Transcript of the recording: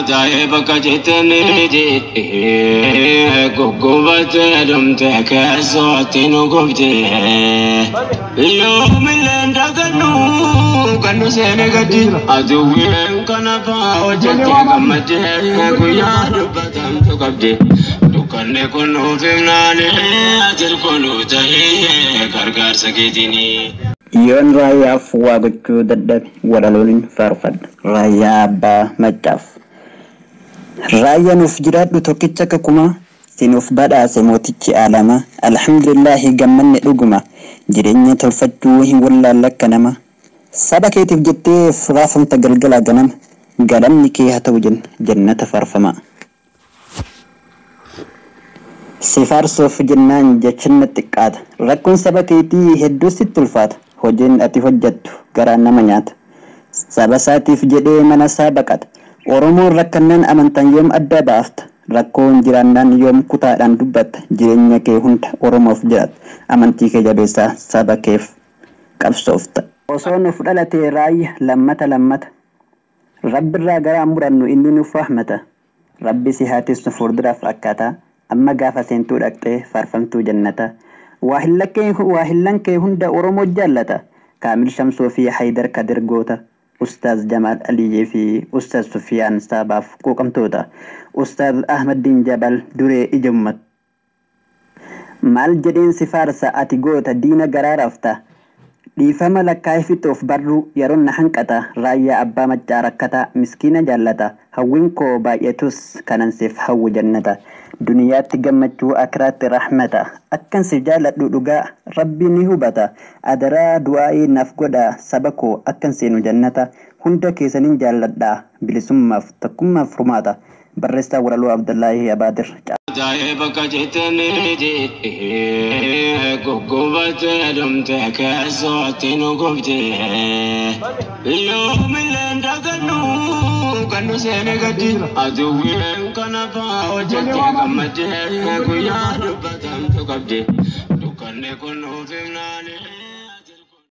Jai baka jitene je gogobat dum te kaso tinu gobje yo milenda kanu sene gadi aduwe kana pa ojete kamate kuya dubatam to gabje dukanne kono femnane ajir kono tahe gargar saketini Yon raya fuwa gochu dadab walalolin farfad raya ba majaf raya nuf jiradu tokkicha kakuma sinuf bada semotichi alama alhamdulillah gammanne dhuguma jireenya tolfachuu hin wallaalakka nama sadakeetiif jettee firaafamta galgala ganam galamni kee haa ta'u jannata farfama sifaarsuuf jennaan jechinna xiqqaata rakkoon saba keetii hedduu sitti ulfaata hojiin ati hojjettu garaa nama nyaata saba isaatiif jedhee mana isaa baqata Oromoon rakkannan amantan yoom adda baafta rakkoon jiraannaan yoom kutaadhaan dubbatta jireenya kee hunda Oromoof jiraata amantii kee jabeessaa saba keef qabsoofta osoo nuuf dhalatee raayya lammata rabbirraa garaa murannu inni nuuf rahmata rabbi si haatis fuulduraaf akkaataa amma gaafa seentuu dhaqxee farfamtuu jannata waahillan kee hunda Oromoo jaallata Kaamil Shamsoo fi Haydar Kadir goota Ustaaz Jamal Aliyee fi Ustaaz Sufiyaan Saabaaf quuqamtoota Ustaaz Ahmadiin Jabal duree ijummat maal jedheen sifaarsa ati goota diina garaa rafta dhiifama lakkaa'ifituuf barru yeroon na hanqata raayyaa abbaa maccaa rakkata miskiina jaallata hawwiin koo baay'atus kanan siif hawwu jannata duniyaatti gammachuu akraatti rahmata akkan si jaaladhu dhugaa rabbi ni hubata adaraa du'aa'ii naaf godha saba koo akkan seenu jannata hunda keessaniin jaalladha bilisummaaf tokkummaaf furmaata barreessaa walaloo Abdullaahi Abaadir Jai baka jitene je gogobat dum te kaso tinu gobje yo milenda kanu sene gadi aduwe kana pa ojete kamate kuya dubatam to gabje dukanne kono femnane